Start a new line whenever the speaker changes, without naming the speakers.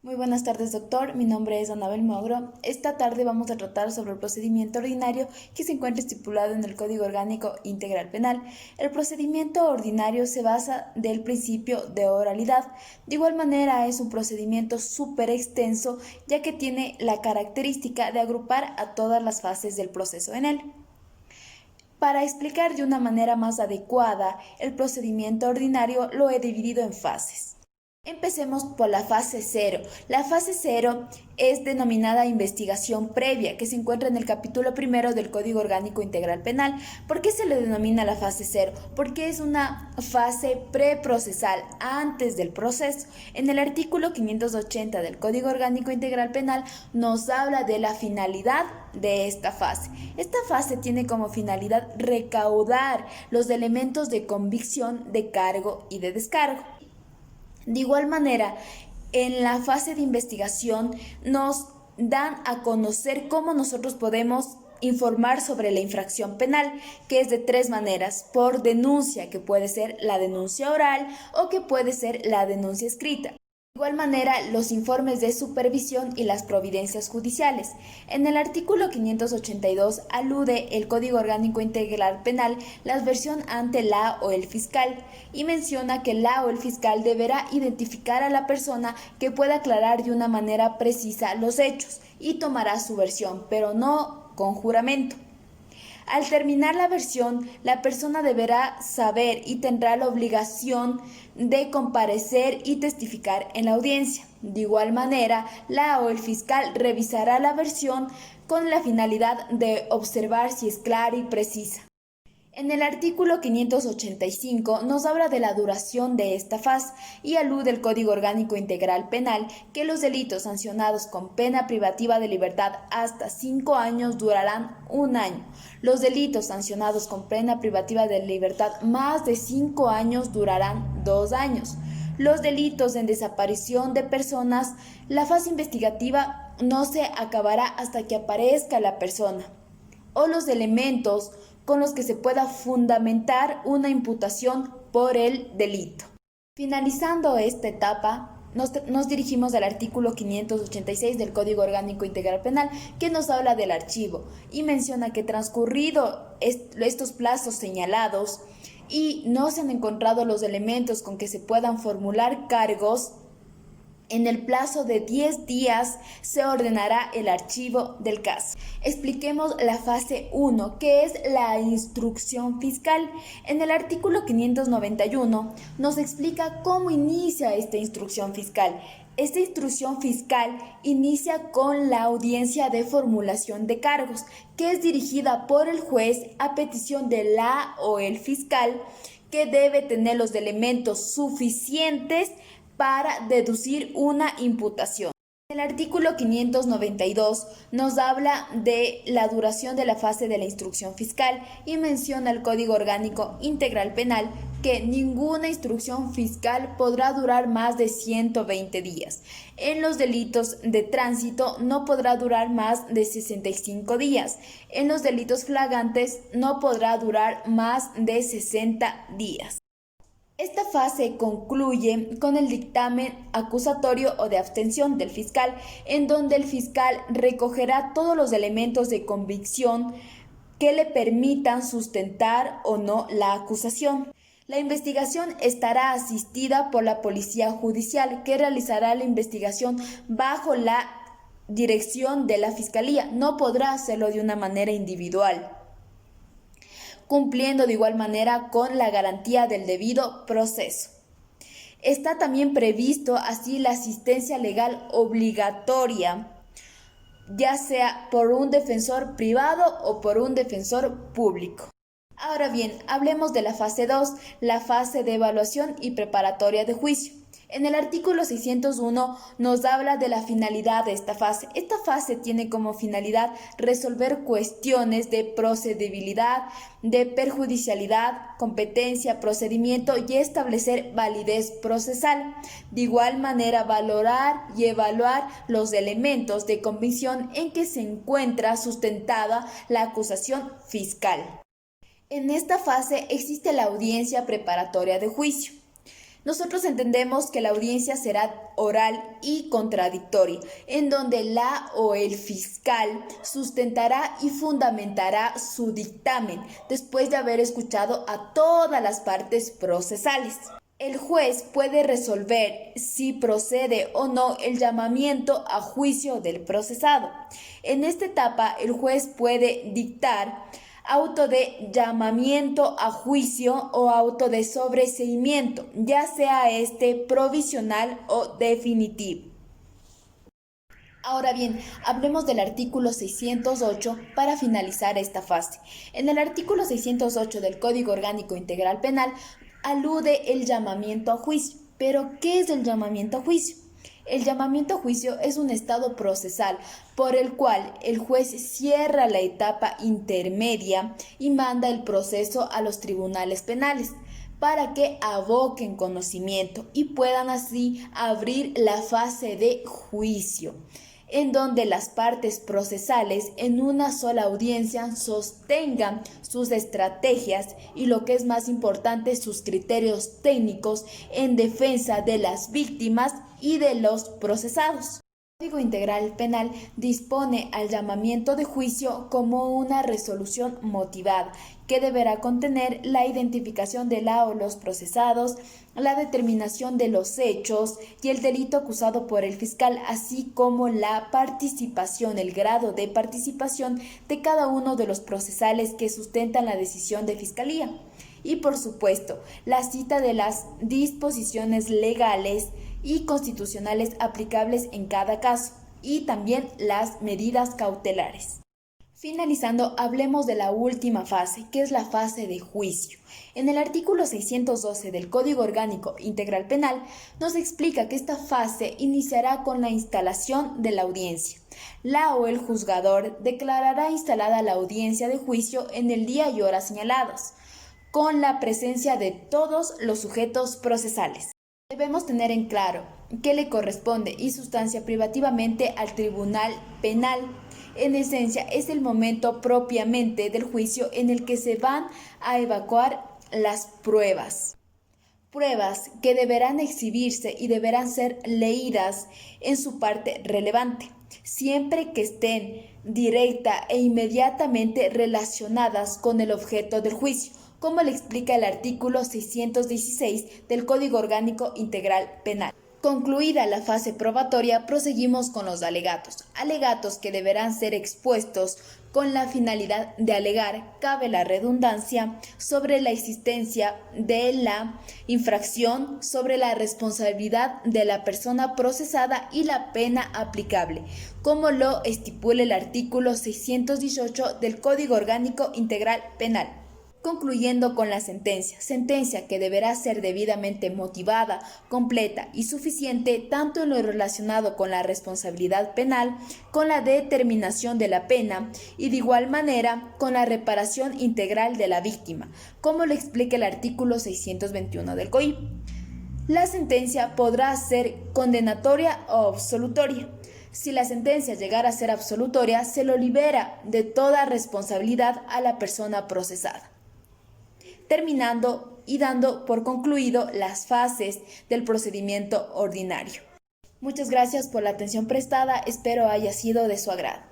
Muy buenas tardes, doctor. Mi nombre es Anabel Mogro. Esta tarde vamos a tratar sobre el procedimiento ordinario que se encuentra estipulado en el Código Orgánico Integral Penal. El procedimiento ordinario se basa del principio de oralidad. De igual manera, es un procedimiento súper extenso, ya que tiene la característica de agrupar a todas las fases del proceso en él. Para explicar de una manera más adecuada el procedimiento ordinario, lo he dividido en fases. Empecemos por la fase cero. La fase cero es denominada investigación previa, que se encuentra en el capítulo primero del Código Orgánico Integral Penal. ¿Por qué se le denomina la fase cero? Porque es una fase preprocesal, antes del proceso. En el artículo 580 del Código Orgánico Integral Penal nos habla de la finalidad de esta fase. Esta fase tiene como finalidad recaudar los elementos de convicción, de cargo y de descargo. De igual manera, en la fase de investigación nos dan a conocer cómo nosotros podemos informar sobre la infracción penal, que es de tres maneras: por denuncia, que puede ser la denuncia oral o que puede ser la denuncia escrita. De igual manera, los informes de supervisión y las providencias judiciales. En el artículo 582 alude el Código Orgánico Integral Penal la versión ante la o el fiscal y menciona que la o el fiscal deberá identificar a la persona que pueda aclarar de una manera precisa los hechos y tomará su versión, pero no con juramento. Al terminar la versión, la persona deberá saber y tendrá la obligación de comparecer y testificar en la audiencia. De igual manera, la o el fiscal revisará la versión con la finalidad de observar si es clara y precisa. En el artículo 585 nos habla de la duración de esta fase y alude el Código Orgánico Integral Penal que los delitos sancionados con pena privativa de libertad hasta 5 años durarán 1 año. Los delitos sancionados con pena privativa de libertad más de 5 años durarán 2 años. Los delitos en desaparición de personas, la fase investigativa no se acabará hasta que aparezca la persona o los elementos con los que se pueda fundamentar una imputación por el delito. Finalizando esta etapa, nos dirigimos al artículo 586 del Código Orgánico Integral Penal, que nos habla del archivo y menciona que transcurrido estos plazos señalados y no se han encontrado los elementos con que se puedan formular cargos, en el plazo de 10 días se ordenará el archivo del caso. Expliquemos la fase 1, que es la instrucción fiscal. En el artículo 591 nos explica cómo inicia esta instrucción fiscal. Esta instrucción fiscal inicia con la audiencia de formulación de cargos, que es dirigida por el juez a petición de la o el fiscal, que debe tener los elementos suficientes para deducir una imputación. El artículo 592 nos habla de la duración de la fase de la instrucción fiscal y menciona el Código Orgánico Integral Penal que ninguna instrucción fiscal podrá durar más de 120 días. En los delitos de tránsito no podrá durar más de 65 días. En los delitos flagrantes no podrá durar más de 60 días. Esta fase concluye con el dictamen acusatorio o de abstención del fiscal, en donde el fiscal recogerá todos los elementos de convicción que le permitan sustentar o no la acusación. La investigación estará asistida por la Policía Judicial, que realizará la investigación bajo la dirección de la Fiscalía. No podrá hacerlo de una manera individual, cumpliendo de igual manera con la garantía del debido proceso. Está también previsto así la asistencia legal obligatoria, ya sea por un defensor privado o por un defensor público. Ahora bien, hablemos de la fase 2, la fase de evaluación y preparatoria de juicio. En el artículo 601 nos habla de la finalidad de esta fase. Esta fase tiene como finalidad resolver cuestiones de procedibilidad, de perjudicialidad, competencia, procedimiento y establecer validez procesal. De igual manera, valorar y evaluar los elementos de convicción en que se encuentra sustentada la acusación fiscal. En esta fase existe la audiencia preparatoria de juicio. Nosotros entendemos que la audiencia será oral y contradictoria, en donde la o el fiscal sustentará y fundamentará su dictamen después de haber escuchado a todas las partes procesales. El juez puede resolver si procede o no el llamamiento a juicio del procesado. En esta etapa, el juez puede dictar auto de llamamiento a juicio o auto de sobreseimiento, ya sea este provisional o definitivo. Ahora bien, hablemos del artículo 608 para finalizar esta fase. En el artículo 608 del Código Orgánico Integral Penal alude el llamamiento a juicio. ¿Pero qué es el llamamiento a juicio? El llamamiento a juicio es un estado procesal por el cual el juez cierra la etapa intermedia y manda el proceso a los tribunales penales para que aboquen conocimiento y puedan así abrir la fase de juicio, en donde las partes procesales en una sola audiencia sostengan sus estrategias y, lo que es más importante, sus criterios técnicos en defensa de las víctimas y de los procesados. El Código Integral Penal dispone al llamamiento de juicio como una resolución motivada que deberá contener la identificación de la o los procesados, la determinación de los hechos y el delito acusado por el fiscal, así como la participación, el grado de participación de cada uno de los procesales que sustentan la decisión de fiscalía. Y por supuesto, la cita de las disposiciones legales y constitucionales aplicables en cada caso, y también las medidas cautelares. Finalizando, hablemos de la última fase, que es la fase de juicio. En el artículo 612 del Código Orgánico Integral Penal nos explica que esta fase iniciará con la instalación de la audiencia. La o el juzgador declarará instalada la audiencia de juicio en el día y hora señalados, con la presencia de todos los sujetos procesales. Debemos tener en claro que le corresponde y sustancia privativamente al Tribunal Penal. En esencia, es el momento propiamente del juicio en el que se van a evacuar las pruebas. Pruebas que deberán exhibirse y deberán ser leídas en su parte relevante, siempre que estén directa e inmediatamente relacionadas con el objeto del juicio, como le explica el artículo 616 del Código Orgánico Integral Penal. Concluida la fase probatoria, proseguimos con los alegatos. Alegatos que deberán ser expuestos con la finalidad de alegar, cabe la redundancia, sobre la existencia de la infracción, sobre la responsabilidad de la persona procesada y la pena aplicable, como lo estipula el artículo 618 del Código Orgánico Integral Penal. Concluyendo con la sentencia que deberá ser debidamente motivada, completa y suficiente tanto en lo relacionado con la responsabilidad penal, con la determinación de la pena y de igual manera con la reparación integral de la víctima, como lo explica el artículo 621 del COIP. La sentencia podrá ser condenatoria o absolutoria. Si la sentencia llegara a ser absolutoria, se lo libera de toda responsabilidad a la persona procesada, terminando y dando por concluido las fases del procedimiento ordinario. Muchas gracias por la atención prestada, espero haya sido de su agrado.